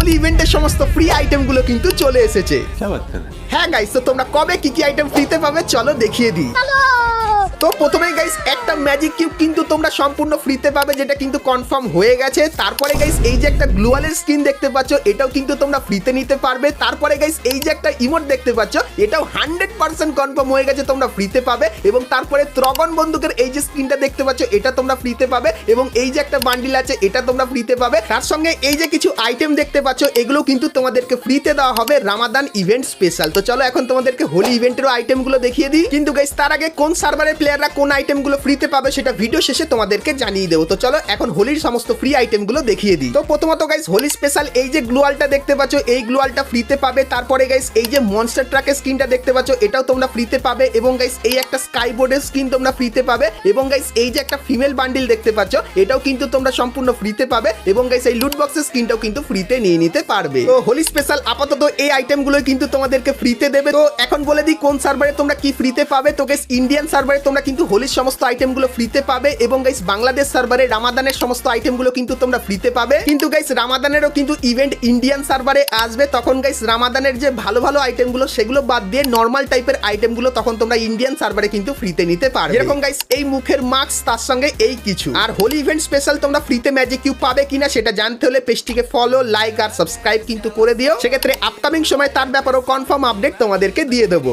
হোলি ইভেন্টের সমস্ত ফ্রি আইটেমগুলো কিন্তু চলে এসেছে। হ্যাঁ গাইস, তো তোমরা কবে কি কি আইটেম ফ্রিতে পাবে চলো দেখিয়ে দিই। তো প্রথমেই গাইস একটা ম্যাজিক কিউব কিন্তু তোমরা সম্পূর্ণ ফ্রিতে পাবে, যেটা কিন্তু কনফার্ম হয়ে গেছে। তারপরে গাইস এই যে একটা গ্লুয়ালের স্কিন দেখতে পাচ্ছ, এটাও কিন্তু তোমরা ফ্রিতে নিতে পারবে। তারপরে গাইস এই যে একটা ইমোট দেখতে পাচ্ছ, এটাও 100% কনফার্ম হয়ে গেছে, তোমরা ফ্রিতে পাবে। এবং তারপরে ত্রগন বন্দুকের এই যে স্কিনটা দেখতে পাচ্ছ, এটা তোমরা ফ্রিতে পাবে। এবং এই যে একটা বান্ডিল আছে, এটা তোমরা ফ্রিতে পাবে। তার সঙ্গে এই যে কিছু আইটেম দেখতে পাচ্ছ, এগুলো কিন্তু তোমাদেরকে ফ্রিতে দেওয়া হবে রামাদান ইভেন্ট স্পেশাল। তো চলো এখন তোমাদেরকে হোলি ইভেন্টেরও আইটেমগুলো দেখিয়ে দিই। কিন্তু গাইস তার আগে কোন সার্ভারের প্লেয়াররা কোন আইটেমগুলো ফ্রিতে পাবে সেটা ভিডিও শেষে তোমাদেরকে জানিয়ে দেবো। তো চলো এখন হোলির সমস্ত ফ্রি আইটেমগুলো দেখিয়ে দিই। তো প্রথমত গাইস হোলি স্পেশাল এই যে গ্লুয়ালটা দেখতে পাচ্ছ, এই গ্লুয়ালটা ফ্রিতে পাবে। তারপরে গাইস এই যে মনস্টার ট্রাকের স্কিনটা দেখতে পাচ্ছ, এটাও তোমরা ফ্রিতে পাবে। এবং গাইস এই একটা স্কাইবোর্ডের স্কিন তোমরা ফ্রিতে পাবে। এবং গাইস এই যে একটা ফিমেল বান্ডিল দেখতে পাচ্ছ, এটাও কিন্তু তোমরা সম্পূর্ণ ফ্রিতে পাবে। এবং গাইস এই লুট বক্সের স্কিনটাও কিন্তু ফ্রিতে নিয়ে নিতে পারবে। তো হোলি স্পেশাল আপাতত এই আইটেমগুলো কিন্তু তোমাদেরকে ফ্রিতে দেবে। তো এখন বলে দিই কোন সার্ভারে তোমরা কি ফ্রিতে পাবে। তো গাইস ইন্ডিয়ান সার্ভারে তোমরা কিন্তু হোলির সমস্ত আইটেমগুলো ফ্রিতে পাবে। এবং গাইস বাংলাদেশ সার্ভারে রামাদানের সমস্ত আইটেমগুলো কিন্তু তোমরা ফ্রিতে পাবে। কিন্তু গাইস রামাদানেরও কিন্তু ইভেন্ট ইন্ডিয়ান সার্ভারে আসবে। তখন গাইস রামাদানের যে ভালো ভালো আইটেমগুলো সেগুলো বাদ দিয়ে নর্মাল টাইপের আইটেমগুলো তখন তোমরা ইন্ডিয়ান সার্ভারে কিন্তু ফ্রিতে নিতে পারবে। এরকম গাইস এই মুখের মাস্ক, তার সঙ্গে এই কিছু। আর হোলি ইভেন্ট স্পেশাল তোমরা ফ্রিতে ম্যাজিক কিউব পাবে কিনা সেটা জানতে হলে পেজটিকে ফলো, লাইক আর সাবস্ক্রাইব কিন্তু করে দিও। সেক্ষেত্রে আপকামিং সময় তার ব্যাপারেও কনফার্ম আপডেট তোমাদেরকে দিয়ে দেবো।